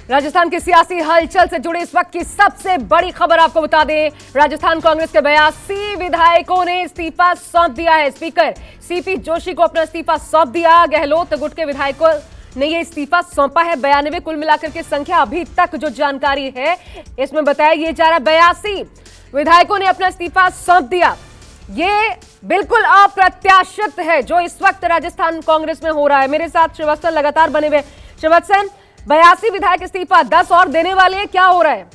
राजस्थान की सियासी हलचल से जुड़ी इस वक्त की सबसे बड़ी खबर आपको बता दें। राजस्थान कांग्रेस के 82 विधायकों ने इस्तीफा सौंप दिया है। स्पीकर सीपी जोशी को अपना इस्तीफा सौंप दिया। गहलोत गुट के विधायकों ने ये इस्तीफा सौंपा है। 92 कुल मिलाकर की संख्या अभी तक जो जानकारी है इसमें बताया ये जा रहा 82 विधायकों ने अपना इस्तीफा सौंप दिया। ये बिल्कुल अप्रत्याशित है जो इस वक्त राजस्थान कांग्रेस में हो रहा है। मेरे साथ श्रीवास्तव लगातार बने हुए। श्रीवास्तव, 82 विधायक इस्तीफा, 10 और देने वाले हैं, क्या हो रहा है?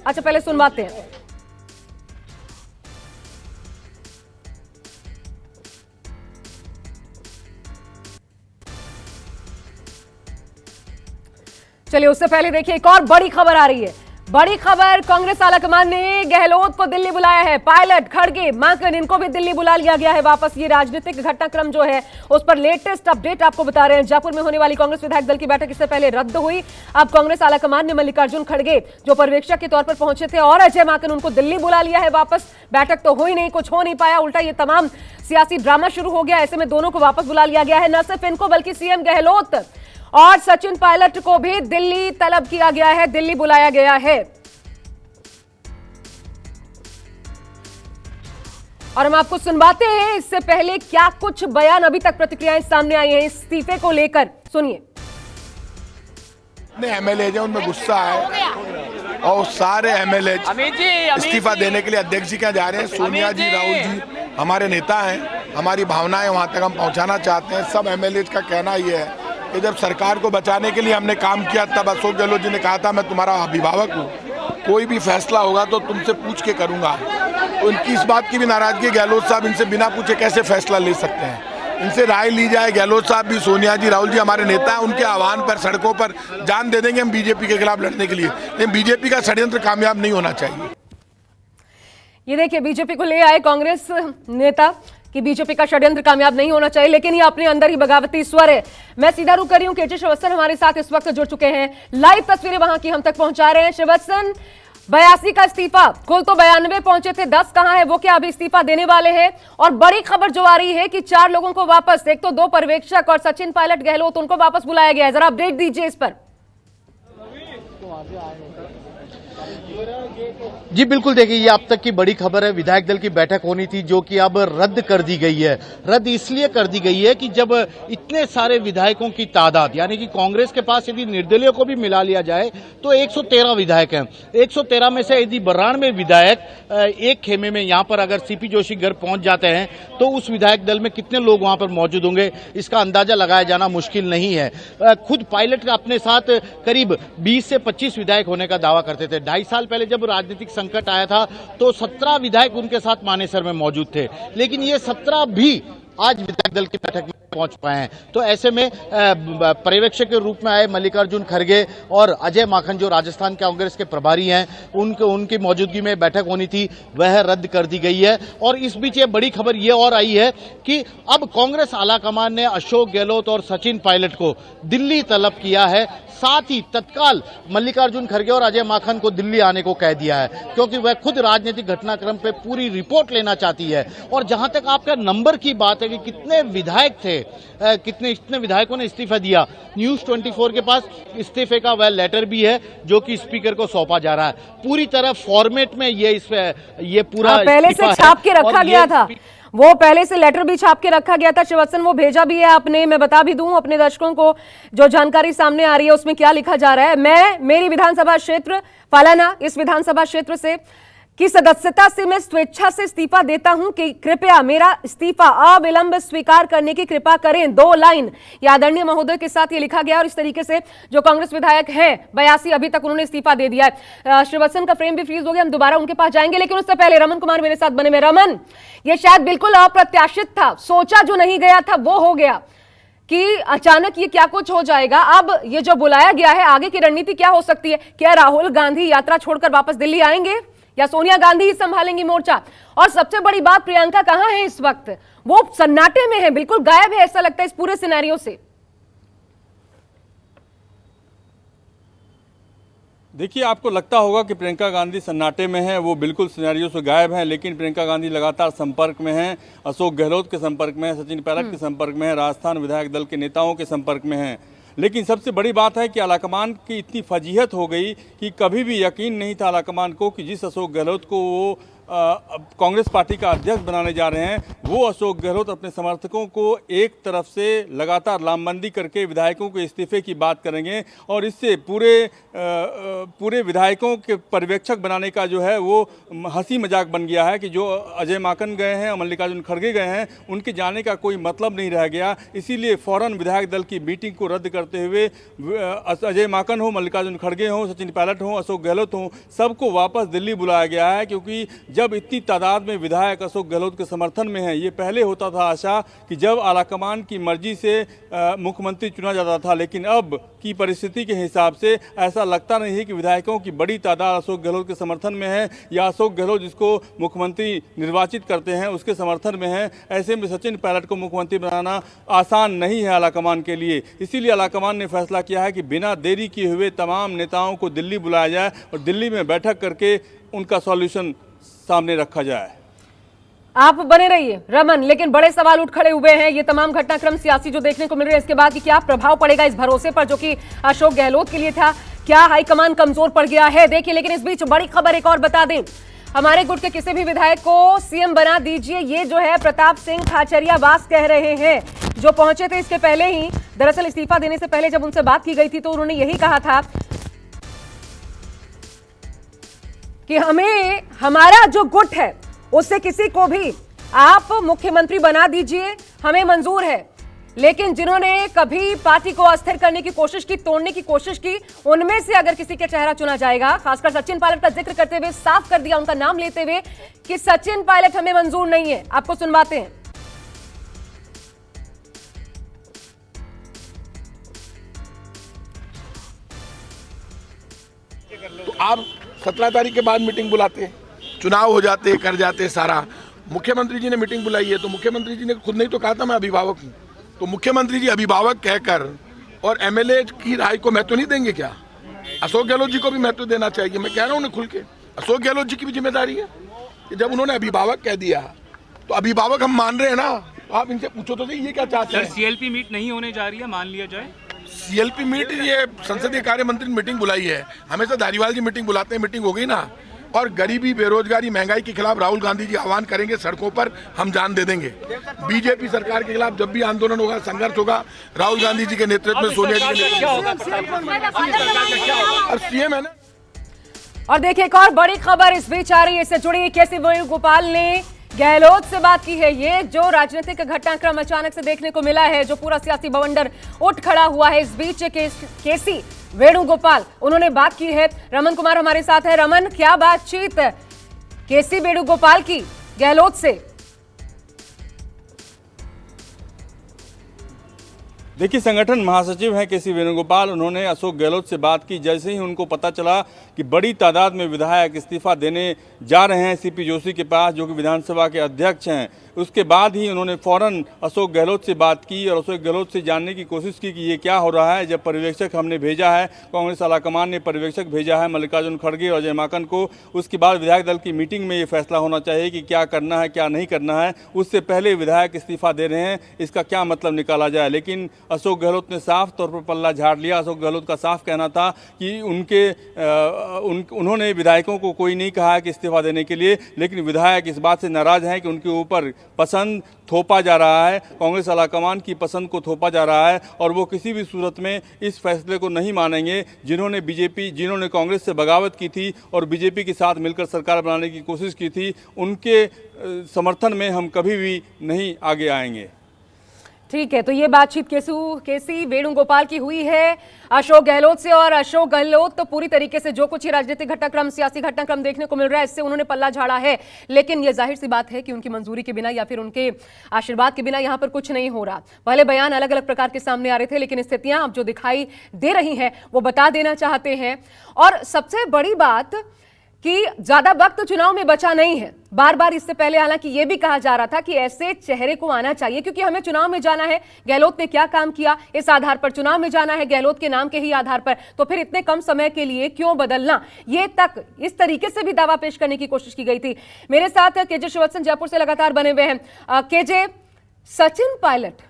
अच्छा, पहले सुनवाते हैं। चलिए, उससे पहले देखिए एक और बड़ी खबर आ रही है। बड़ी खबर, कांग्रेस आलाकमान ने गहलोत को दिल्ली बुलाया है। पायलट, खड़गे, माकन, इनको भी दिल्ली बुला लिया गया है वापस। ये राजनीतिक घटनाक्रम जो है उस पर लेटेस्ट अपडेट आपको बता रहे हैं। जयपुर में होने वाली कांग्रेस विधायक दल की बैठक इससे पहले रद्द हुई। अब कांग्रेस आलाकमान ने मल्लिकार्जुन खड़गे जो पर्यवेक्षक के तौर पर पहुंचे थे और अजय माकन, उनको दिल्ली बुला लिया है वापस। बैठक तो हुई नहीं, कुछ हो नहीं पाया, उल्टा ये तमाम सियासी ड्रामा शुरू हो गया। ऐसे में दोनों को वापस बुला लिया गया है। न सिर्फ इनको बल्कि सीएम गहलोत और सचिन पायलट को भी दिल्ली तलब किया गया है, दिल्ली बुलाया गया है। और हम आपको सुनवाते हैं इससे पहले क्या कुछ बयान अभी तक प्रतिक्रियाएं सामने आई हैं इस्तीफे को लेकर, सुनिए। एमएलए हैं उनमें गुस्सा है और सारे एमएलए इस्तीफा देने के लिए अध्यक्ष जी क्या जा रहे हैं। सोनिया जी, राहुल जी हमारे नेता हैं, हमारी भावनाएं वहां तक हम पहुंचाना चाहते हैं। सब एमएलए का कहना ये है कि जब सरकार को बचाने के लिए हमने काम किया तब अशोक गहलोत जी ने कहा था मैं तुम्हारा अभिभावक हूँ, कोई भी फैसला होगा तो तुमसे पूछ के करूंगा। तो इनकी इस बात की भी नाराजगी, गहलोत साहब इनसे बिना पूछे कैसे फैसला ले सकते हैं, इनसे राय ली जाए। गहलोत साहब भी, सोनिया जी, राहुल जी हमारे नेता हैं, उनके आह्वान पर सड़कों पर जान दे देंगे हम बीजेपी के खिलाफ लड़ने के लिए। लेकिन बीजेपी का षड्यंत्र कामयाब नहीं होना चाहिए। ये देखिए, बीजेपी को ले आए कांग्रेस नेता कि बीजेपी का षड्यंत्र कामयाब नहीं होना चाहिए, लेकिन ये अपने अंदर ही बगावती स्वर है। मैं सीधा रुक कर रही हूं, केजे श्रीवास्तव हमारे साथ इस वक्त जुड़ चुके हैं, लाइव तस्वीरें वहां की हम तक पहुंचा रहे हैं। श्रीवास्तव, 82 का इस्तीफा, कुल तो 92 पहुंचे थे, 10 कहां है? वो क्या अभी इस्तीफा देने वाले हैं? और बड़ी खबर जो आ रही है कि 4 लोगों को वापस, एक तो 2 पर्यवेक्षक और सचिन पायलट गहलोत, उनको वापस बुलाया गया है। जरा अपडेट दीजिए इस पर। जी बिल्कुल, देखिए ये अब तक की बड़ी खबर है। विधायक दल की बैठक होनी थी जो कि अब रद्द कर दी गई है। रद्द इसलिए कर दी गई है कि जब इतने सारे विधायकों की तादाद, यानी कि कांग्रेस के पास यदि निर्दलीय को भी मिला लिया जाए तो 113 विधायक हैं। 113 में से यदि 92 विधायक एक खेमे में यहां पर अगर सीपी जोशी घर पहुंच जाते हैं तो उस विधायक दल में कितने लोग वहां पर मौजूद होंगे इसका अंदाजा लगाया जाना मुश्किल नहीं है। खुद पायलट अपने साथ करीब 20 से 25 विधायक होने का दावा करते थे। 2.5 साल पहले जब राजनीतिक संकट आया था तो 17 विधायक उनके साथ मानेसर में मौजूद थे, लेकिन ये 17 भी आज विधायक दल की बैठक में पहुंच पाए हैं। तो ऐसे में पर्यवेक्षक के रूप में आए मल्लिकार्जुन खड़गे और अजय माकन जो राजस्थान कांग्रेस के प्रभारी हैं, उनकी मौजूदगी में बैठक होनी थी, वह रद्द कर दी गई है। और इस बीच ये बड़ी खबर ये और आई है कि अब कांग्रेस आलाकमान ने अशोक गहलोत और सचिन पायलट को दिल्ली तलब किया है। साथ ही तत्काल मल्लिकार्जुन खड़गे और अजय माकन को दिल्ली आने को कह दिया है, क्योंकि वह खुद राजनीतिक घटनाक्रम पे पूरी रिपोर्ट लेना चाहती है। और जहां तक आपका नंबर की बात है कि कितने विधायक थे, कितने विधायकों ने इस्तीफा दिया, न्यूज 24 के पास इस्तीफे का वह लेटर भी है जो कि स्पीकर को सौंपा जा रहा है। पूरी तरह फॉर्मेट में ये पूरा पहले से छाप के रखा गया था, वो पहले से लेटर भी छाप के रखा गया था। श्रीवास्तव, वो भेजा भी है आपने। मैं बता भी दूं अपने दर्शकों को जो जानकारी सामने आ रही है उसमें क्या लिखा जा रहा है। मेरी विधानसभा क्षेत्र फलाना, इस विधानसभा क्षेत्र से की सदस्यता से मैं स्वेच्छा से इस्तीफा देता हूं कि कृपया मेरा इस्तीफा अविलंब स्वीकार करने की कृपा करें। 2 लाइन आदरणीय महोदय के साथ ये लिखा गया। और इस तरीके से जो कांग्रेस विधायक हैं 82 अभी तक उन्होंने इस्तीफा दे दिया है। श्रीवास्तव का फ्रेम भी फ्रीज हो गया, हम दोबारा उनके पास जाएंगे, लेकिन उससे पहले रमन कुमार मेरे साथ बने में। रमन, ये शायद बिल्कुल अप्रत्याशित था, सोचा जो नहीं गया था वो हो गया कि अचानक ये क्या कुछ हो जाएगा। अब ये जो बुलाया गया है, आगे की रणनीति क्या हो सकती है? क्या राहुल गांधी यात्रा छोड़कर वापस दिल्ली आएंगे या सोनिया गांधी ही संभालेंगी मोर्चा? और सबसे बड़ी बात, प्रियंका कहां है इस वक्त? वो सन्नाटे में है, बिल्कुल गायब है ऐसा लगता है इस पूरे सिनेरियो से। देखिए, आपको लगता होगा कि प्रियंका गांधी सन्नाटे में है, वो बिल्कुल सिनेरियो से गायब हैं, लेकिन प्रियंका गांधी लगातार संपर्क में हैं, अशोक गहलोत के संपर्क में हैं, सचिन पायलट के संपर्क में हैं, राजस्थान विधायक दल के नेताओं के संपर्क में हैं। लेकिन सबसे बड़ी बात है कि आलाकमान की इतनी फजीहत हो गई कि कभी भी यकीन नहीं था आलाकमान को कि जिस अशोक गहलोत को वो कांग्रेस पार्टी का अध्यक्ष बनाने जा रहे हैं, वो अशोक गहलोत अपने समर्थकों को एक तरफ से लगातार लामबंदी करके विधायकों के इस्तीफे की बात करेंगे और इससे पूरे विधायकों के पर्यवेक्षक बनाने का जो है वो हंसी मजाक बन गया है कि जो अजय माकन गए हैं, मल्लिकार्जुन खड़गे गए हैं, उनके जाने का कोई मतलब नहीं रह गया। इसीलिए फौरन विधायक दल की मीटिंग को रद्द करते हुए अजय माकन हो, मल्लिकार्जुन खड़गे हों, सचिन पायलट हों, अशोक गहलोत हों, सबको वापस दिल्ली बुलाया गया है। क्योंकि जब इतनी तादाद में विधायक अशोक गहलोत के समर्थन में हैं, ये पहले होता था आशा कि जब आलाकमान की मर्जी से मुख्यमंत्री चुना जाता था, लेकिन अब की परिस्थिति के हिसाब से ऐसा लगता नहीं है कि विधायकों की बड़ी तादाद अशोक गहलोत के समर्थन में है या अशोक गहलोत जिसको मुख्यमंत्री निर्वाचित करते हैं उसके समर्थन में है। ऐसे में सचिन पायलट को मुख्यमंत्री बनाना आसान नहीं है आलाकमान के लिए। इसीलिए आलाकमान ने फैसला किया है कि बिना देरी किए हुए तमाम नेताओं को दिल्ली बुलाया जाए और दिल्ली में बैठक करके उनका सॉल्यूशन सामने रखा जाए। आप बने रहिए रमन, लेकिन बड़े सवाल उठ खड़े हुए हैं। ये तमाम घटनाक्रम सियासी जो देखने को मिल रहे हैं, इसके बाद कि क्या प्रभाव पड़ेगा इस भरोसे पर जो कि अशोक गहलोत के लिए था, क्या हाईकमान कमजोर पड़ गया है, देखिए। लेकिन इस बीच बड़ी खबर एक और बता दें, हमारे गुट के किसी भी विधायक को सीएम बना दीजिए, ये जो है प्रताप सिंह खाचरियावास कह रहे हैं, जो पहुंचे थे इसके पहले ही। दरअसल इस्तीफा देने से पहले जब उनसे बात की गई थी तो उन्होंने यही कहा था कि हमें, हमारा जो गुट है उससे किसी को भी आप मुख्यमंत्री बना दीजिए, हमें मंजूर है। लेकिन जिन्होंने कभी पार्टी को अस्थिर करने की कोशिश की, तोड़ने की कोशिश की, उनमें से अगर किसी का चेहरा चुना जाएगा, खासकर सचिन पायलट का जिक्र करते हुए साफ कर दिया, उनका नाम लेते हुए कि सचिन पायलट हमें मंजूर नहीं है। आपको सुनवाते हैं। तो आप 17 तारीख के बाद मीटिंग बुलाते, चुनाव हो जाते, कर जाते सारा। मुख्यमंत्री जी ने मीटिंग बुलाई है तो मुख्यमंत्री जी ने खुद नहीं तो कहा था मैं अभिभावक हूँ, तो मुख्यमंत्री जी अभिभावक कहकर और एमएलए की राय को महत्व नहीं देंगे क्या? अशोक गहलोत जी को भी महत्व देना चाहिए। मैं कह रहा हूँ उन्हें खुल के, अशोक गहलोत जी की भी जिम्मेदारी है कि जब उन्होंने अभिभावक कह दिया तो अभिभावक हम मान रहे हैं ना। तो आप इनसे पूछो तो सही ये क्या चाहते हैं। सीएलपी मीट नहीं होने जा रही है, मान लिया जाए। सीएलपी मीट, ये संसदीय कार्य मंत्री ने मीटिंग बुलाई है, हमेशा धारीवाल जी मीटिंग बुलाते हैं, मीटिंग हो गई ना। और गरीबी, बेरोजगारी, महंगाई के खिलाफ राहुल गांधी जी आह्वान करेंगे सड़कों पर, हम जान दे देंगे। बीजेपी सरकार के खिलाफ जब भी आंदोलन होगा, संघर्ष होगा, राहुल गांधी जी के नेतृत्व में, सोनिया जी के नेतृत्व में, और सीएम है ना। और देखिए एक और बड़ी खबर इस बीच आ रही है, इससे जुड़ी केसी वेणुगोपाल ने गहलोत से बात की है। ये जो राजनीतिक घटनाक्रम अचानक से देखने को मिला है, जो पूरा सियासी बवंडर उठ खड़ा हुआ है, इस बीच केसी वेणुगोपाल उन्होंने बात की है। रमन कुमार हमारे साथ है। रमन, क्या बातचीत केसी वेणुगोपाल की गहलोत से? देखिए, संगठन महासचिव हैं केसी वेणुगोपाल, उन्होंने अशोक गहलोत से बात की। जैसे ही उनको पता चला कि बड़ी तादाद में विधायक इस्तीफा देने जा रहे हैं सीपी जोशी के पास, जो कि विधानसभा के अध्यक्ष हैं, उसके बाद ही उन्होंने फौरन अशोक गहलोत से बात की और अशोक गहलोत से जानने की कोशिश की कि ये क्या हो रहा है। जब पर्यवेक्षक हमने भेजा है, कांग्रेस आलाकमान ने पर्यवेक्षक भेजा है मल्लिकार्जुन खड़गे और अजय माकन को, उसके बाद विधायक दल की मीटिंग में ये फैसला होना चाहिए कि क्या करना है क्या नहीं करना है। उससे पहले विधायक इस्तीफा दे रहे हैं, इसका क्या मतलब निकाला जाए। लेकिन अशोक गहलोत ने साफ तौर पर पल्ला झाड़ लिया। अशोक गहलोत का साफ कहना था कि उन्होंने विधायकों को कोई नहीं कहा है कि इस्तीफा देने के लिए, लेकिन विधायक इस बात से नाराज हैं कि उनके ऊपर पसंद थोपा जा रहा है, कांग्रेस आलाकमान की पसंद को थोपा जा रहा है और वो किसी भी सूरत में इस फैसले को नहीं मानेंगे। जिन्होंने कांग्रेस से बगावत की थी और बीजेपी के साथ मिलकर सरकार बनाने की कोशिश की थी, उनके समर्थन में हम कभी भी नहीं आगे आएंगे। ठीक है, तो ये बातचीत केसी वेणुगोपाल की हुई है अशोक गहलोत से। और अशोक गहलोत तो पूरी तरीके से जो कुछ ही राजनीतिक घटनाक्रम, सियासी घटनाक्रम देखने को मिल रहा है, इससे उन्होंने पल्ला झाड़ा है। लेकिन ये जाहिर सी बात है कि उनकी मंजूरी के बिना या फिर उनके आशीर्वाद के बिना यहाँ पर कुछ नहीं हो रहा। पहले बयान अलग अलग प्रकार के सामने आ रहे थे, लेकिन स्थितियां अब जो दिखाई दे रही हैं वो बता देना चाहते हैं। और सबसे बड़ी बात कि ज्यादा वक्त चुनाव में बचा नहीं है। बार बार इससे पहले हालांकि यह भी कहा जा रहा था कि ऐसे चेहरे को आना चाहिए क्योंकि हमें चुनाव में जाना है। गहलोत ने क्या काम किया, इस आधार पर चुनाव में जाना है, गहलोत के नाम के ही आधार पर, तो फिर इतने कम समय के लिए क्यों बदलना, ये तक इस तरीके से भी दावा पेश करने की कोशिश की गई थी। मेरे साथ केजे श्रीवत्सन जयपुर से लगातार बने हुए हैं। केजे, सचिन पायलट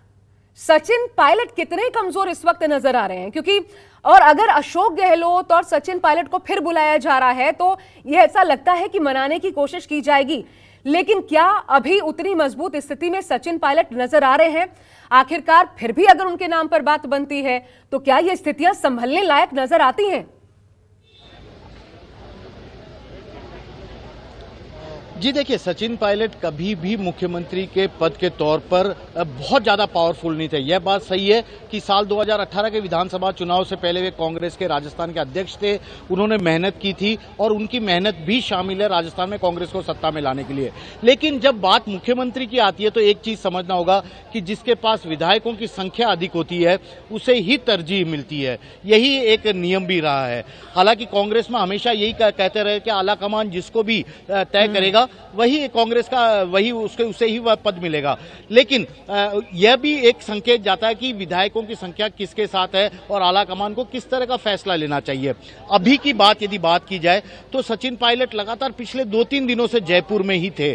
सचिन पायलट कितने कमजोर इस वक्त नजर आ रहे हैं, क्योंकि और अगर अशोक गहलोत और सचिन पायलट को फिर बुलाया जा रहा है तो यह ऐसा लगता है कि मनाने की कोशिश की जाएगी, लेकिन क्या अभी उतनी मजबूत स्थिति में सचिन पायलट नजर आ रहे हैं? आखिरकार फिर भी अगर उनके नाम पर बात बनती है तो क्या ये स्थितियां संभलने लायक नजर आती हैं? जी देखिए, सचिन पायलट कभी भी मुख्यमंत्री के पद के तौर पर बहुत ज्यादा पावरफुल नहीं थे। यह बात सही है कि साल 2018 के विधानसभा चुनाव से पहले वे कांग्रेस के राजस्थान के अध्यक्ष थे। उन्होंने मेहनत की थी और उनकी मेहनत भी शामिल है राजस्थान में कांग्रेस को सत्ता में लाने के लिए। लेकिन जब बात मुख्यमंत्री की आती है तो एक चीज समझना होगा कि जिसके पास विधायकों की संख्या अधिक होती है उसे ही तरजीह मिलती है। यही एक नियम भी रहा है। हालांकि कांग्रेस में हमेशा यही कहते रहे कि आला कमान जिसको भी तय करेगा वही कांग्रेस का उसे ही वह पद मिलेगा। लेकिन यह भी एक संकेत जाता है कि विधायकों की संख्या किसके साथ है और आला कमान को किस तरह का फैसला लेना चाहिए। अभी की बात यदि बात की जाए तो सचिन पायलट लगातार पिछले 2-3 दिनों से जयपुर में ही थे।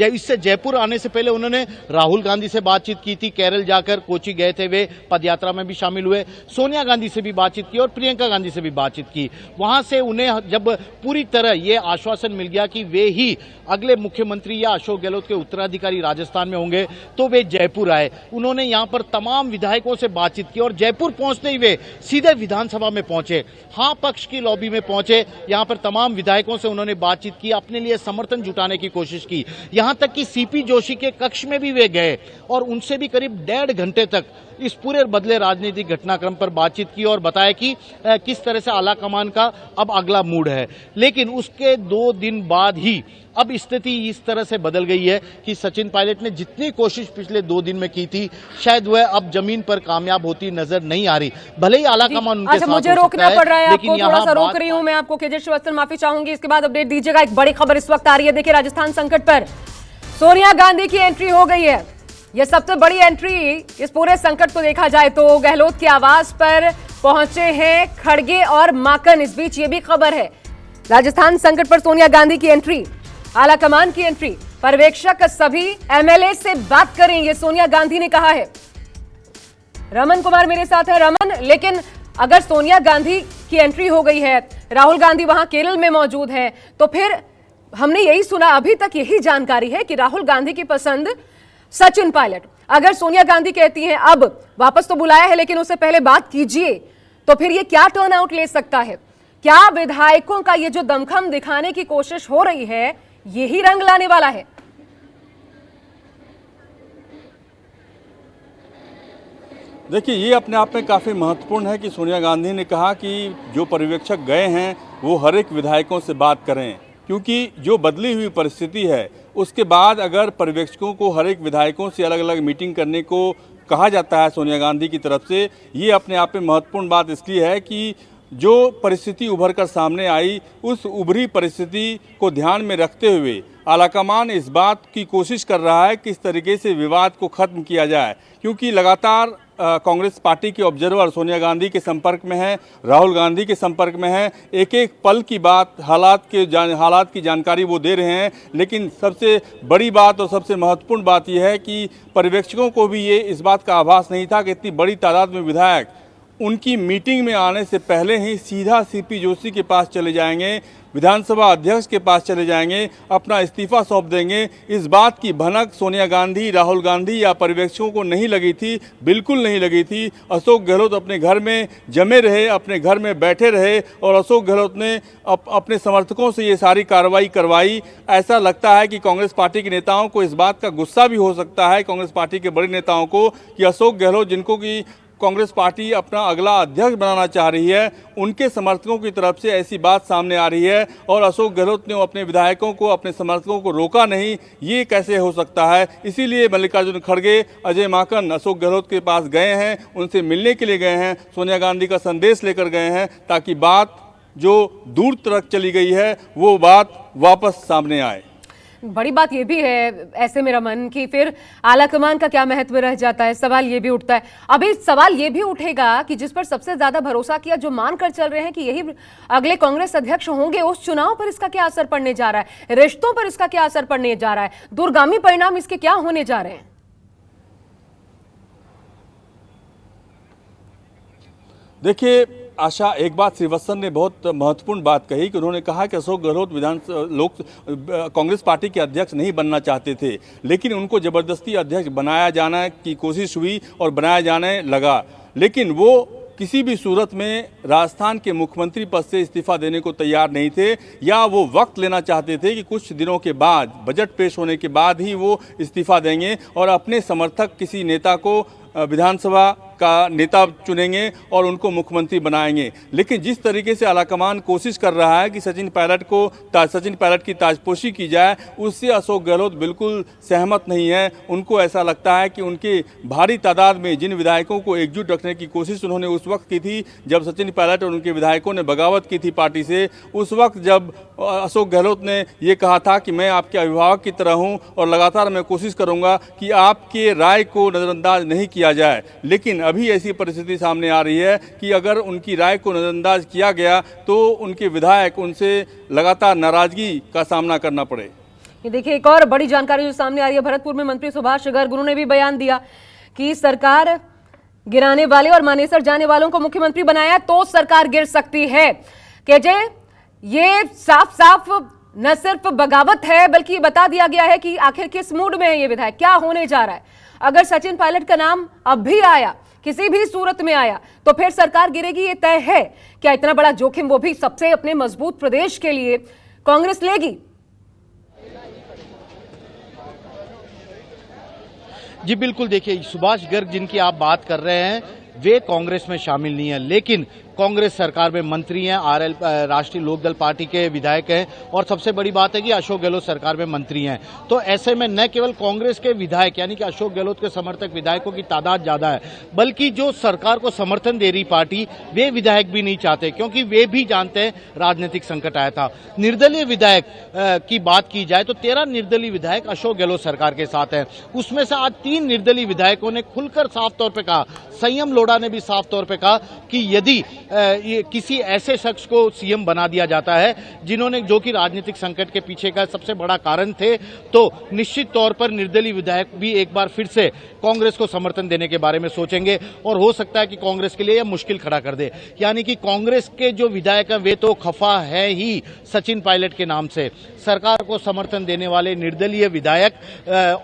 इससे जयपुर आने से पहले उन्होंने राहुल गांधी से बातचीत की थी, केरल जाकर कोची गए थे, वे पदयात्रा में भी शामिल हुए, सोनिया गांधी से भी बातचीत की और प्रियंका गांधी से भी बातचीत की। वहां से उन्हें जब पूरी तरह यह आश्वासन मिल गया कि वे ही अगले मुख्यमंत्री या अशोक गहलोत के उत्तराधिकारी राजस्थान में होंगे तो वे जयपुर आए। उन्होंने यहां पर तमाम विधायकों से बातचीत की और जयपुर पहुंचते ही वे सीधे विधानसभा में पहुंचे, हाँ पक्ष की लॉबी में पहुंचे। यहां पर तमाम विधायकों से उन्होंने बातचीत की, अपने लिए समर्थन जुटाने की कोशिश की। यहां तक कि सीपी जोशी के कक्ष में भी वे गए और उनसे भी करीब 1.5 घंटे तक इस पूरे बदले राजनीतिक घटनाक्रम पर बातचीत की और बताया कि किस तरह से आला कमान का अब अगला मूड है। लेकिन उसके 2 दिन बाद ही अब स्थिति इस तरह से बदल गई है कि सचिन पायलट ने जितनी कोशिश पिछले 2 दिन में की थी शायद वह अब जमीन पर कामयाब होती नजर नहीं आ रही। भले ही आला कमान उनके साथ मुझे रोकना पड़ रहा है, आपको थोड़ा सा रोक रही हूं मैं आपको। केजे श्रीवास्तव, माफी चाहूंगी, इसके बाद अपडेट दीजिएगा। एक बड़ी खबर इस वक्त आ रही है, देखिए राजस्थान संकट पर सोनिया गांधी की एंट्री हो गई है। यह सबसे बड़ी एंट्री इस पूरे संकट को देखा जाए तो। गहलोत के आवास पर पहुंचे हैं खड़गे और माकन। इस बीच ये भी खबर है राजस्थान संकट पर सोनिया गांधी की एंट्री, आला कमान की एंट्री। पर्यवेक्षक सभी एमएलए से बात करें, ये सोनिया गांधी ने कहा है। रमन कुमार मेरे साथ है। रमन, लेकिन अगर सोनिया गांधी की एंट्री हो गई है, राहुल गांधी वहां केरल में मौजूद है, तो फिर हमने यही सुना, अभी तक यही जानकारी है कि राहुल गांधी की पसंद सचिन पायलट। अगर सोनिया गांधी कहती हैं अब वापस तो बुलाया है लेकिन उससे पहले बात कीजिए, तो फिर ये क्या टर्न आउट ले सकता है? क्या विधायकों का ये जो दमखम दिखाने की कोशिश हो रही है यही रंग लाने वाला है? देखिए, ये अपने आप में काफ़ी महत्वपूर्ण है कि सोनिया गांधी ने कहा कि जो पर्यवेक्षक गए हैं वो हर एक विधायकों से बात करें, क्योंकि जो बदली हुई परिस्थिति है उसके बाद अगर पर्यवेक्षकों को हर एक विधायकों से अलग अलग मीटिंग करने को कहा जाता है सोनिया गांधी की तरफ से, ये अपने आप में महत्वपूर्ण बात इसलिए है कि जो परिस्थिति उभर कर सामने आई उस उभरी परिस्थिति को ध्यान में रखते हुए आलाकमान इस बात की कोशिश कर रहा है किस तरीके से विवाद को ख़त्म किया जाए, क्योंकि लगातार कांग्रेस पार्टी के ऑब्जर्वर सोनिया गांधी के संपर्क में हैं, राहुल गांधी के संपर्क में हैं, एक एक पल की बात, हालात की जानकारी वो दे रहे हैं। लेकिन सबसे बड़ी बात और सबसे महत्वपूर्ण बात यह है कि पर्यवेक्षकों को भी ये इस बात का आभास नहीं था कि इतनी बड़ी तादाद में विधायक उनकी मीटिंग में आने से पहले ही सीधा सीपी जोशी के पास चले जाएंगे, विधानसभा अध्यक्ष के पास चले जाएंगे, अपना इस्तीफा सौंप देंगे। इस बात की भनक सोनिया गांधी, राहुल गांधी या पर्यवेक्षकों को नहीं लगी थी, बिल्कुल नहीं लगी थी। अशोक गहलोत अपने घर में जमे रहे, अपने घर में बैठे रहे और अशोक गहलोत ने अपने समर्थकों से ये सारी कार्रवाई करवाई। ऐसा लगता है कि कांग्रेस पार्टी के नेताओं को इस बात का गुस्सा भी हो सकता है, कांग्रेस पार्टी के बड़े नेताओं को, कि अशोक गहलोत जिनको कि कांग्रेस पार्टी अपना अगला अध्यक्ष बनाना चाह रही है, उनके समर्थकों की तरफ से ऐसी बात सामने आ रही है और अशोक गहलोत ने अपने विधायकों को, अपने समर्थकों को रोका नहीं। ये कैसे हो सकता है? इसीलिए मल्लिकार्जुन खड़गे, अजय माकन अशोक गहलोत के पास गए हैं, उनसे मिलने के लिए गए हैं, सोनिया गांधी का संदेश लेकर गए हैं, ताकि बात जो दूर तक चली गई है वो बात वापस सामने आए। बड़ी बात यह भी है ऐसे में रमन कि फिर आलाकमान का क्या महत्व रह जाता है, सवाल ये भी उठता है। अभी सवाल ये भी उठेगा कि जिस पर सबसे ज्यादा भरोसा किया, जो मानकर चल रहे हैं कि यही अगले कांग्रेस अध्यक्ष होंगे, उस चुनाव पर इसका क्या असर पड़ने जा रहा है, रिश्तों पर इसका क्या असर पड़ने जा रहा है, दूरगामी परिणाम इसके क्या होने जा रहे हैं? देखिए आशा, एक बात श्रीवत्सन ने बहुत महत्वपूर्ण बात कही कि उन्होंने कहा कि अशोक गहलोत कांग्रेस पार्टी के अध्यक्ष नहीं बनना चाहते थे, लेकिन उनको जबरदस्ती अध्यक्ष बनाया जाने की कोशिश हुई और बनाया जाने लगा। लेकिन वो किसी भी सूरत में राजस्थान के मुख्यमंत्री पद से इस्तीफा देने को तैयार नहीं थे, या वो वक्त लेना चाहते थे कि कुछ दिनों के बाद, बजट पेश होने के बाद ही वो इस्तीफा देंगे और अपने समर्थक किसी नेता को विधानसभा का नेता चुनेंगे और उनको मुख्यमंत्री बनाएंगे। लेकिन जिस तरीके से आलाकमान कोशिश कर रहा है कि सचिन पायलट की ताजपोशी की जाए, उससे अशोक गहलोत बिल्कुल सहमत नहीं है। उनको ऐसा लगता है कि उनके भारी तादाद में जिन विधायकों को एकजुट रखने की कोशिश उन्होंने उस वक्त की थी जब सचिन पायलट और उनके विधायकों ने बगावत की थी पार्टी से, उस वक्त जब अशोक गहलोत ने ये कहा था कि मैं आपके अभिभावक की तरह हूँ और लगातार मैं कोशिश करूँगा कि आपके राय को नज़रअंदाज नहीं किया जाए। लेकिन अभी ऐसी परिस्थिति सामने आ रही है कि अगर उनकी राय को नज़रअंदाज किया गया तो उनके विधायक उनसे लगातार नाराजगी का सामना करना पड़े। ये देखिए एक और बड़ी जानकारी जो सामने आ रही है, भरतपुर में मंत्री सुभाष गर्ग ने भी बयान दिया कि सरकार गिराने वाले और मानेसर जाने वालों को मुख्यमंत्री बनाया तो सरकार गिर सकती है। केजे, ये साफ साफ न सिर्फ बगावत है बल्कि बता दिया गया है कि आखिर किस मूड में है ये विधायक, क्या होने जा रहा है। अगर सचिन पायलट का नाम अब भी आया, किसी भी सूरत में आया, तो फिर सरकार गिरेगी, ये तय है। क्या इतना बड़ा जोखिम वो भी सबसे अपने मजबूत प्रदेश के लिए कांग्रेस लेगी? जी बिल्कुल, देखिए सुभाष गर्ग जिनकी आप बात कर रहे हैं वे कांग्रेस में शामिल नहीं है, लेकिन कांग्रेस सरकार में मंत्री हैं, राष्ट्रीय लोकदल पार्टी के विधायक हैं, और सबसे बड़ी बात है कि अशोक गहलोत सरकार में मंत्री हैं। तो ऐसे में न केवल कांग्रेस के विधायक यानी कि अशोक गहलोत के समर्थक विधायकों की तादाद ज्यादा है, बल्कि जो सरकार को समर्थन दे रही पार्टी वे विधायक भी नहीं चाहते, क्योंकि वे भी जानते हैं राजनीतिक संकट आया था। निर्दलीय विधायक की बात की जाए तो 13 निर्दलीय विधायक अशोक गहलोत सरकार के साथ हैं। उसमें से आज 3 निर्दलीय विधायकों ने खुलकर साफ तौर पर कहा, संयम लोढ़ा ने भी साफ तौर पर कहा कि यदि किसी ऐसे शख्स को सीएम बना दिया जाता है जो कि राजनीतिक संकट के पीछे का सबसे बड़ा कारण थे, तो निश्चित तौर पर निर्दलीय विधायक भी एक बार फिर से कांग्रेस को समर्थन देने के बारे में सोचेंगे, और हो सकता है कि कांग्रेस के लिए यह मुश्किल खड़ा कर दे। यानी कि कांग्रेस के जो विधायक हैं वे तो खफा है ही सचिन पायलट के नाम से। सरकार को समर्थन देने वाले निर्दलीय विधायक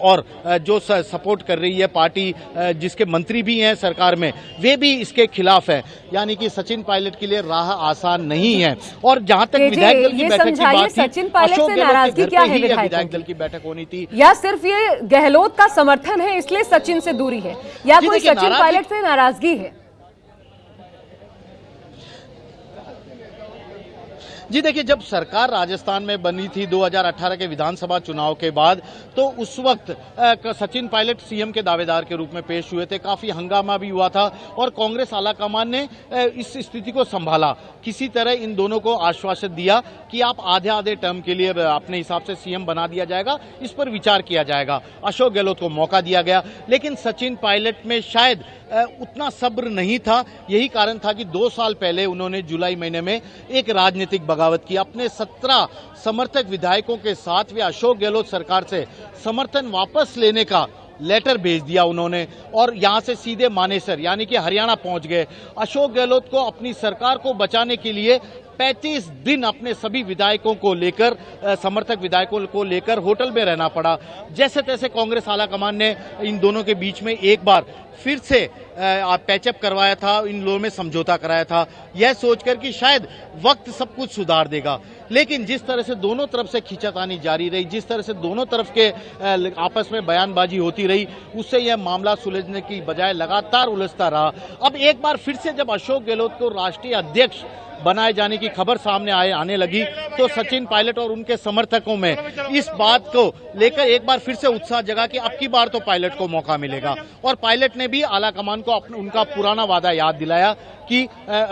और जो सपोर्ट कर रही है पार्टी, जिसके मंत्री भी हैं सरकार में, वे भी इसके खिलाफ है। यानी कि सचिन पायलट के लिए राह आसान नहीं है। और जहां तक विधायक दल की बैठक की बात थी, सचिन पायलट से नाराजगी क्या है? विधायक दल की बैठक होनी थी, या सिर्फ ये गहलोत का समर्थन है इसलिए सचिन से दूरी है, या कोई सचिन पायलट से नाराजगी है? जी देखिए, जब सरकार राजस्थान में बनी थी 2018 के विधानसभा चुनाव के बाद, तो उस वक्त सचिन पायलट सीएम के दावेदार के रूप में पेश हुए थे। काफी हंगामा भी हुआ था और कांग्रेस आलाकमान ने इस स्थिति को संभाला। किसी तरह इन दोनों को आश्वासन दिया कि आप आधे आधे टर्म के लिए अपने हिसाब से सीएम बना दिया जाएगा, इस पर विचार किया जाएगा। अशोक गहलोत को मौका दिया गया, लेकिन सचिन पायलट में शायद उतना सब्र नहीं था। यही कारण था कि 2 साल पहले उन्होंने जुलाई महीने में एक राजनीतिक बगावत की। अपने 17 समर्थक विधायकों के साथ वे अशोक गहलोत सरकार से समर्थन वापस लेने का लेटर भेज दिया उन्होंने, और यहां से सीधे मानेसर यानी कि हरियाणा पहुंच गए। अशोक गहलोत को अपनी सरकार को बचाने के लिए 35 दिन अपने सभी विधायकों को लेकर, समर्थक विधायकों को लेकर होटल में रहना पड़ा। जैसे तैसे कांग्रेस आलाकमान ने इन दोनों के बीच में एक बार फिर से पैचअप करवाया था, इन लोगों में समझौता कराया था, यह सोचकर कि शायद वक्त सब कुछ सुधार देगा। लेकिन जिस तरह से दोनों तरफ से खींचातानी जारी रही, जिस तरह से दोनों तरफ के आपस में बयानबाजी होती रही, उससे यह मामला सुलझने की बजाय लगातार उलझता रहा। अब एक बार फिर से जब अशोक गहलोत को राष्ट्रीय अध्यक्ष बनाए जाने की खबर सामने आने लगी, तो सचिन पायलट और उनके समर्थकों में इस बात को लेकर एक बार फिर से उत्साह जगा कि अब की बार तो पायलट को मौका मिलेगा। और पायलट ने भी आलाकमान को उनका पुराना वादा याद दिलाया कि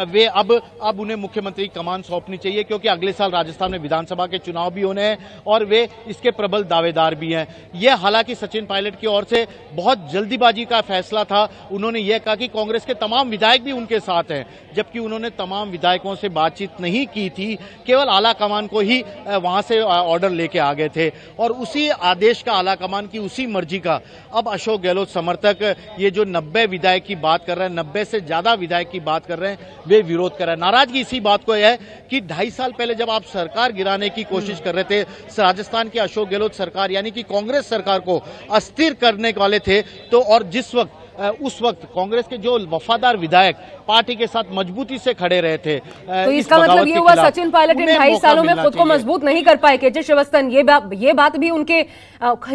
वे अब उन्हें मुख्यमंत्री कमान सौंपनी चाहिए, क्योंकि अगले साल राजस्थान में विधानसभा के चुनाव भी होने हैं और वे इसके प्रबल दावेदार भी हैं। यह हालांकि सचिन पायलट की ओर से बहुत जल्दीबाजी का फैसला था। उन्होंने यह कहा कि कांग्रेस के तमाम विधायक भी उनके साथ हैं, जबकि उन्होंने तमाम विधायकों से बातचीत नहीं की थी, केवल आलाकमान को ही वहां से ऑर्डर लेके आ गए थे। और उसी आदेश का, आलाकमान की उसी मर्जी का अब अशोक गहलोत समर्थक ये जो 90 विधायक की बात कर रहे हैं, 90 से ज्यादा विधायक की बात बात कर रहे हैं वे विरोध कर रहे हैं। नाराजगी इसी बात को है कि 2.5 साल पहले जब आप सरकार गिराने की कोशिश कर रहे थे, राजस्थान की अशोक गहलोत सरकार यानी कि कांग्रेस सरकार को अस्थिर करने वाले थे, तो और जिस वक्त उस वक्त कांग्रेस के जो वफादार विधायक पार्टी के साथ मजबूती से खड़े रहे थे, तो इसका मतलब ये हुआ सचिन पायलट इन 2.5 सालों में खुद को मजबूत नहीं कर पाए केजे श्रीवास्तव, ये बात भी उनके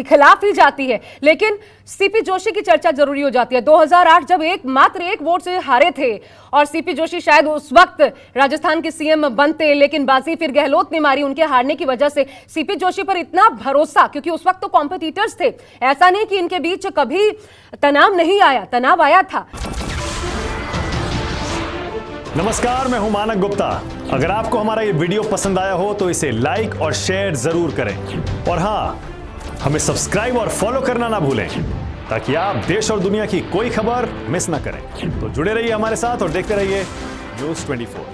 खिलाफ ही जाती है। लेकिन सीपी जोशी की चर्चा जरूरी हो जाती है। 2008 जब मात्र एक वोट से हारे थे और सीपी जोशी शायद उस वक्त राजस्थान के सीएम बनते, लेकिन बाजी फिर गहलोत ने मारी उनके हारने की वजह से। सीपी जोशी पर इतना भरोसा, क्योंकि उस वक्त तो कॉम्पिटिटर्स थे, ऐसा नहीं कि इनके बीच कभी तनाव नहीं आया, तनाव आया था। नमस्कार, मैं हूं मानक गुप्ता। अगर आपको हमारा ये वीडियो पसंद आया हो तो इसे लाइक और शेयर जरूर करें, और हां, हमें सब्सक्राइब और फॉलो करना ना भूलें ताकि आप देश और दुनिया की कोई खबर मिस ना करें। तो जुड़े रहिए हमारे साथ और देखते रहिए न्यूज़ 24।